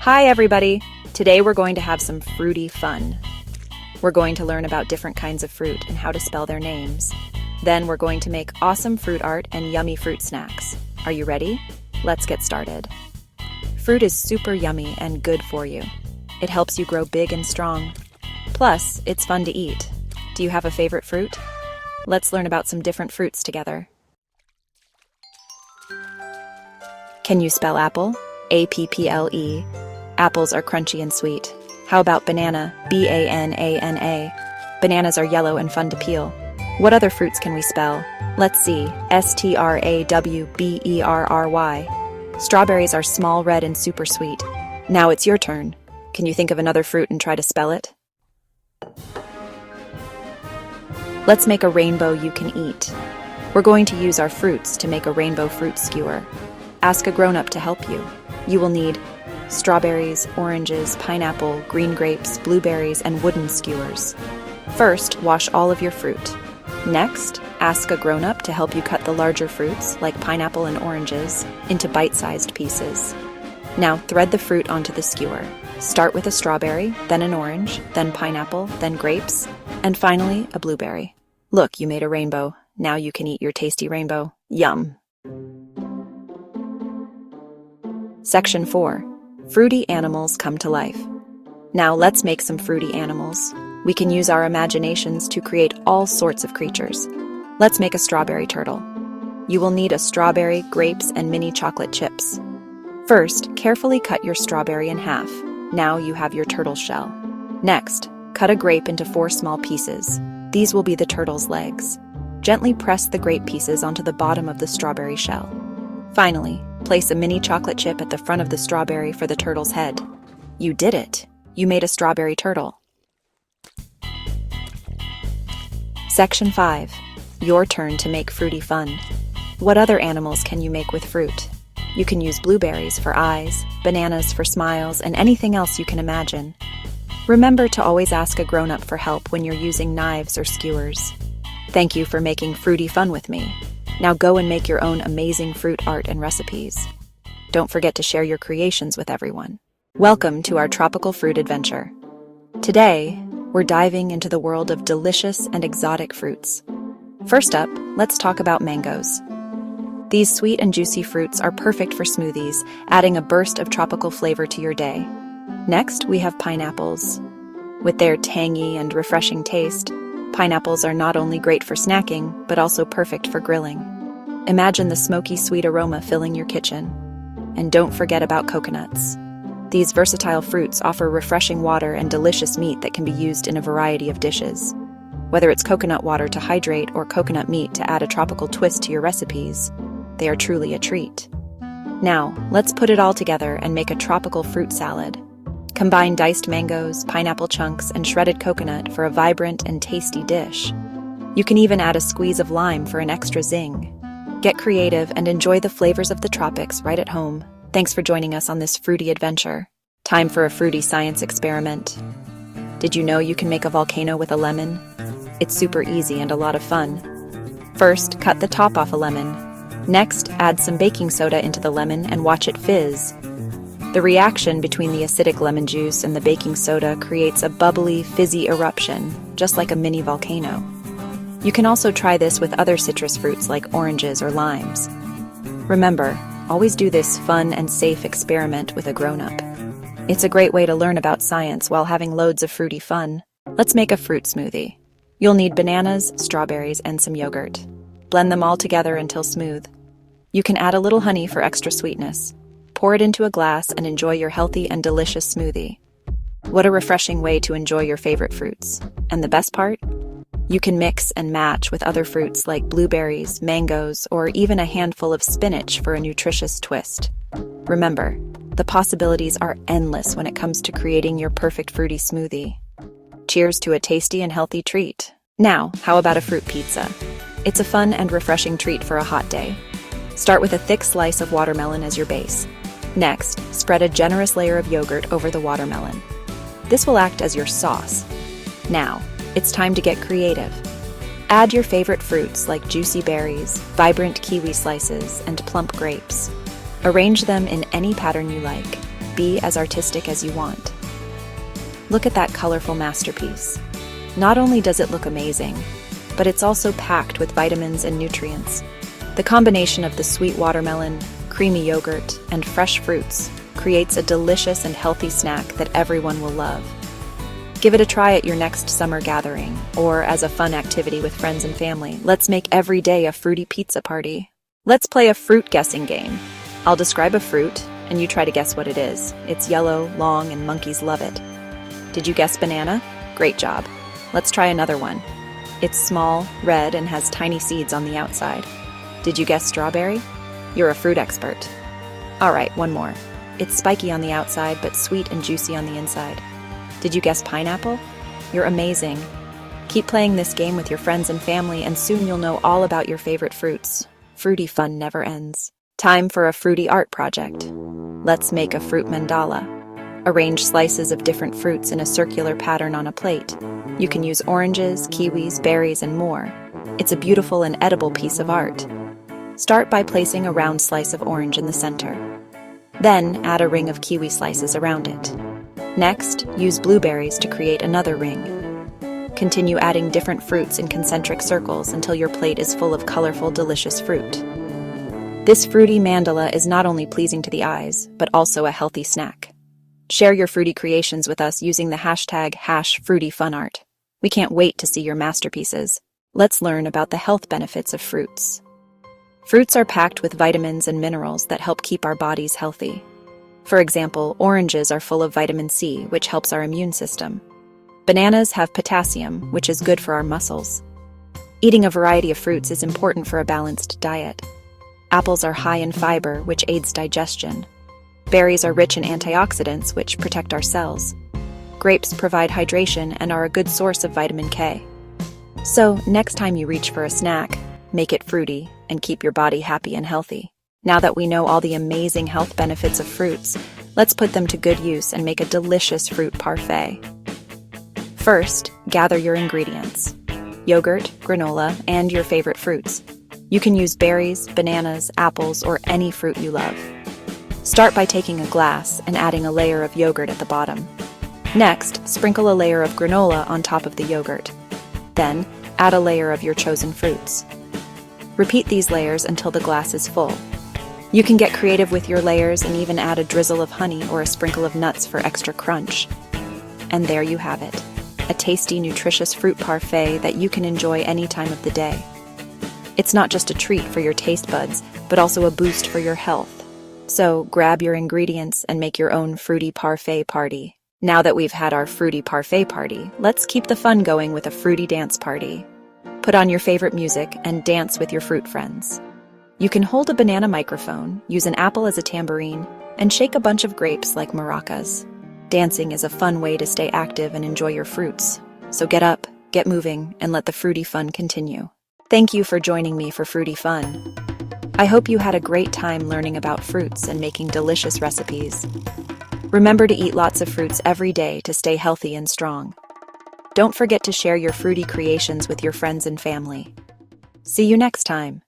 Hi everybody! Today we're going to have some fruity fun. We're going to learn about different kinds of fruit and how to spell their names. Then we're going to make awesome fruit art and yummy fruit snacks. Are you ready? Let's get started. Fruit is super yummy and good for you. It helps you grow big and strong. Plus, it's fun to eat. Do you have a favorite fruit? Let's learn about some different fruits together. Can you spell apple? A-P-P-L-E. Apples are crunchy and sweet. How about banana? B-A-N-A-N-A. Bananas are yellow and fun to peel. What other fruits can we spell? Let's see. S-T-R-A-W-B-E-R-R-Y. Strawberries are small, red, and super sweet. Now it's your turn. Can you think of another fruit and try to spell it? Let's make a rainbow you can eat. We're going to use our fruits to make a rainbow fruit skewer. Ask a grown-up to help you. You will need strawberries, oranges, pineapple, green grapes, blueberries, and wooden skewers. First, wash all of your fruit. Next, ask a grown-up to help you cut the larger fruits, like pineapple and oranges, into bite-sized pieces. Now thread the fruit onto the skewer. Start with a strawberry, then an orange, then pineapple, then grapes, and finally a blueberry. Look, you made a rainbow. Now you can eat your tasty rainbow. Yum! Section 4. Fruity animals come to life. Now let's make some fruity animals. We can use our imaginations to create all sorts of creatures. Let's make a strawberry turtle. You will need a strawberry, grapes, and mini chocolate chips. First, carefully cut your strawberry in half. Now you have your turtle shell. Next, cut a grape into 4 small pieces. These will be the turtle's legs. Gently press the grape pieces onto the bottom of the strawberry shell. Finally, place a mini chocolate chip at the front of the strawberry for the turtle's head. You did it! You made a strawberry turtle. Section 5. Your turn to make fruity fun. What other animals can you make with fruit? You can use blueberries for eyes, bananas for smiles, and anything else you can imagine. Remember to always ask a grown-up for help when you're using knives or skewers. Thank you for making fruity fun with me. Now go and make your own amazing fruit art and recipes. Don't forget to share your creations with everyone. Welcome to our tropical fruit adventure. Today, we're diving into the world of delicious and exotic fruits. First up, let's talk about mangoes. These sweet and juicy fruits are perfect for smoothies, adding a burst of tropical flavor to your day. Next, we have pineapples. With their tangy and refreshing taste, pineapples are not only great for snacking, but also perfect for grilling. Imagine the smoky, sweet aroma filling your kitchen. And don't forget about coconuts. These versatile fruits offer refreshing water and delicious meat that can be used in a variety of dishes. Whether it's coconut water to hydrate or coconut meat to add a tropical twist to your recipes, they are truly a treat. Now, let's put it all together and make a tropical fruit salad. Combine diced mangoes, pineapple chunks, and shredded coconut for a vibrant and tasty dish. You can even add a squeeze of lime for an extra zing. Get creative and enjoy the flavors of the tropics right at home. Thanks for joining us on this fruity adventure. Time for a fruity science experiment. Did you know you can make a volcano with a lemon? It's super easy and a lot of fun. First, cut the top off a lemon. Next, add some baking soda into the lemon and watch it fizz. The reaction between the acidic lemon juice and the baking soda creates a bubbly, fizzy eruption, just like a mini volcano. You can also try this with other citrus fruits like oranges or limes. Remember, always do this fun and safe experiment with a grown-up. It's a great way to learn about science while having loads of fruity fun. Let's make a fruit smoothie. You'll need bananas, strawberries, and some yogurt. Blend them all together until smooth. You can add a little honey for extra sweetness. Pour it into a glass and enjoy your healthy and delicious smoothie. What a refreshing way to enjoy your favorite fruits. And the best part? You can mix and match with other fruits like blueberries, mangoes, or even a handful of spinach for a nutritious twist. Remember, the possibilities are endless when it comes to creating your perfect fruity smoothie. Cheers to a tasty and healthy treat. Now, how about a fruit pizza? It's a fun and refreshing treat for a hot day. Start with a thick slice of watermelon as your base. Next, spread a generous layer of yogurt over the watermelon. This will act as your sauce. Now, it's time to get creative. Add your favorite fruits like juicy berries, vibrant kiwi slices, and plump grapes. Arrange them in any pattern you like. Be as artistic as you want. Look at that colorful masterpiece. Not only does it look amazing, but it's also packed with vitamins and nutrients. The combination of the sweet watermelon, creamy yogurt, and fresh fruits creates a delicious and healthy snack that everyone will love. Give it a try at your next summer gathering, or as a fun activity with friends and family. Let's make every day a fruity pizza party. Let's play a fruit guessing game. I'll describe a fruit, and you try to guess what it is. It's yellow, long, and monkeys love it. Did you guess banana? Great job. Let's try another one. It's small, red, and has tiny seeds on the outside. Did you guess strawberry? You're a fruit expert. All right, one more. It's spiky on the outside, but sweet and juicy on the inside. Did you guess pineapple? You're amazing. Keep playing this game with your friends and family, and soon you'll know all about your favorite fruits. Fruity fun never ends. Time for a fruity art project. Let's make a fruit mandala. Arrange slices of different fruits in a circular pattern on a plate. You can use oranges, kiwis, berries, and more. It's a beautiful and edible piece of art. Start by placing a round slice of orange in the center. Then add a ring of kiwi slices around it. Next, use blueberries to create another ring. Continue adding different fruits in concentric circles until your plate is full of colorful, delicious fruit. This fruity mandala is not only pleasing to the eyes, but also a healthy snack. Share your fruity creations with us using the hashtag #FruityFunArt. We can't wait to see your masterpieces. Let's learn about the health benefits of fruits. Fruits are packed with vitamins and minerals that help keep our bodies healthy. For example, oranges are full of vitamin C, which helps our immune system. Bananas have potassium, which is good for our muscles. Eating a variety of fruits is important for a balanced diet. Apples are high in fiber, which aids digestion. Berries are rich in antioxidants, which protect our cells. Grapes provide hydration and are a good source of vitamin K. So, next time you reach for a snack, make it fruity and keep your body happy and healthy. Now that we know all the amazing health benefits of fruits, let's put them to good use and make a delicious fruit parfait. First, gather your ingredients: yogurt, granola, and your favorite fruits. You can use berries, bananas, apples, or any fruit you love. Start by taking a glass and adding a layer of yogurt at the bottom. Next, sprinkle a layer of granola on top of the yogurt. Then, add a layer of your chosen fruits. Repeat these layers until the glass is full. You can get creative with your layers and even add a drizzle of honey or a sprinkle of nuts for extra crunch. And there you have it, a tasty, nutritious fruit parfait that you can enjoy any time of the day. It's not just a treat for your taste buds, but also a boost for your health. So grab your ingredients and make your own fruity parfait party. Now that we've had our fruity parfait party, let's keep the fun going with a fruity dance party. Put on your favorite music and dance with your fruit friends. You can hold a banana microphone, use an apple as a tambourine, and shake a bunch of grapes like maracas. Dancing is a fun way to stay active and enjoy your fruits. So get up, get moving, and let the fruity fun continue. Thank you for joining me for Fruity Fun. I hope you had a great time learning about fruits and making delicious recipes. Remember to eat lots of fruits every day to stay healthy and strong. Don't forget to share your fruity creations with your friends and family. See you next time.